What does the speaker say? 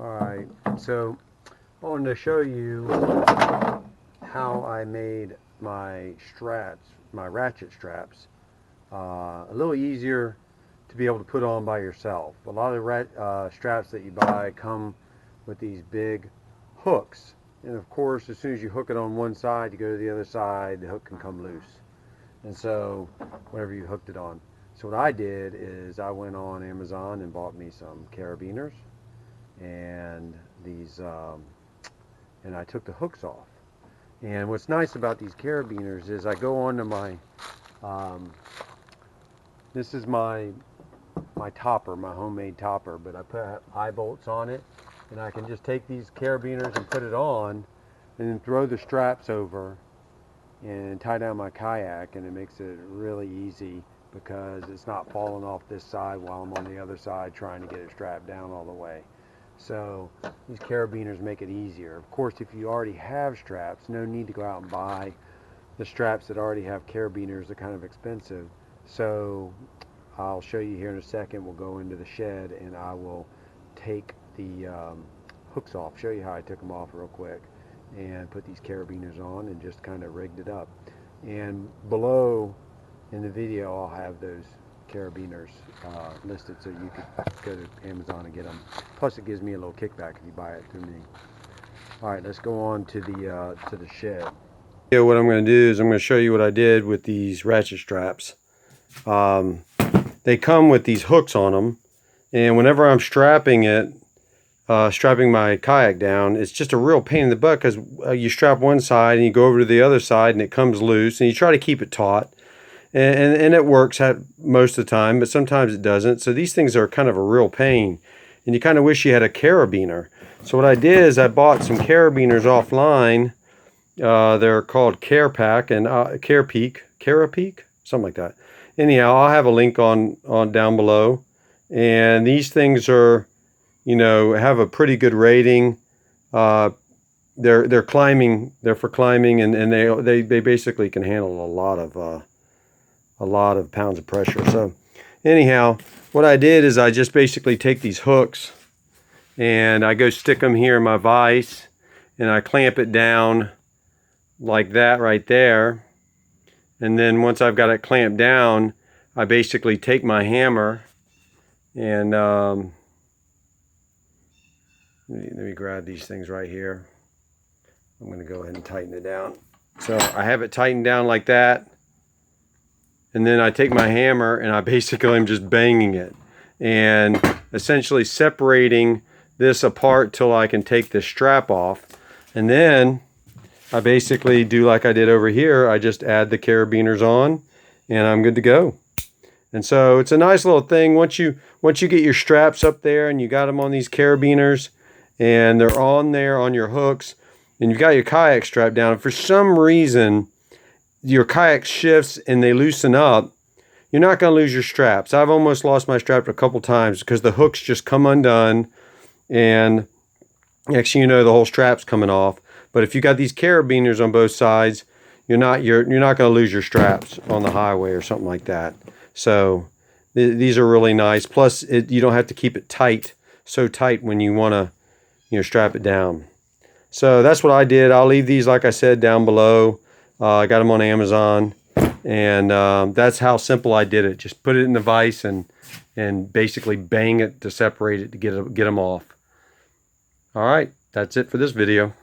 Alright, so I wanted to show you how I made my straps, my ratchet straps, a little easier to be able to put on by yourself. A lot of straps that you buy come with these big hooks, and of course as soon as you hook it on one side, you go to the other side, the hook can come loose, and so whatever you hooked it on. So what I did is I went on Amazon and bought me some carabiners and these and I took the hooks off. And what's nice about these carabiners is I go on to my this is my topper, my homemade topper, but I put eye bolts on it, and I can just take these carabiners and put it on and then throw the straps over and tie down my kayak, and it makes it really easy because it's not falling off this side while I'm on the other side trying to get it strapped down all the way. So these carabiners make it easier. Of course, if you already have straps, no need to go out and buy the straps that already have carabiners. They're kind of expensive. So I'll show you here in a second. We'll go into the shed and I will take the hooks off, show you how I took them off real quick, and put these carabiners on and just kind of rigged it up. And below in the video I'll have those carabiners listed, so you could go to Amazon and get them. Plus it gives me a little kickback if you buy it through me. Alright, let's go on to the shed. Yeah, what I'm going to do is I'm going to show you what I did with these ratchet straps. They come with these hooks on them, and whenever I'm strapping my kayak down, it's just a real pain in the butt because you strap one side and you go over to the other side and it comes loose, and you try to keep it taut. And it works most of the time, but sometimes it doesn't. So these things are kind of a real pain, and you kind of wish you had a carabiner. So what I did is I bought some carabiners offline. They're called Carapac and Carapeak, something like that. Anyhow, I'll have a link on down below. And these things are, have a pretty good rating. They're climbing. They're for climbing, and they basically can handle a lot of pounds of pressure. So anyhow, what I did is I just basically take these hooks and I go stick them here in my vise, and I clamp it down like that right there. And then once I've got it clamped down, I basically take my hammer and let me grab these things right here. I'm going to go ahead and tighten it down. So I have it tightened down like that. And then I take my hammer and I basically am just banging it and essentially separating this apart till I can take this strap off. And then I basically do like I did over here. I just add the carabiners on and I'm good to go. And so it's a nice little thing. Once you get your straps up there and you got them on these carabiners and they're on there on your hooks and you've got your kayak strapped down, if for some reason your kayak shifts and they loosen up, you're not going to lose your straps. I've almost lost my strap a couple times because the hooks just come undone, and next thing you know, the whole strap's coming off. But if you got these carabiners on both sides, you're not going to lose your straps on the highway or something like that. So these are really nice. Plus, you don't have to keep it tight, so tight when you want to strap it down. So that's what I did. I'll leave these, like I said, down below. I got them on Amazon, and that's how simple I did it. Just put it in the vise and basically bang it to separate it to get them off. All right, that's it for this video.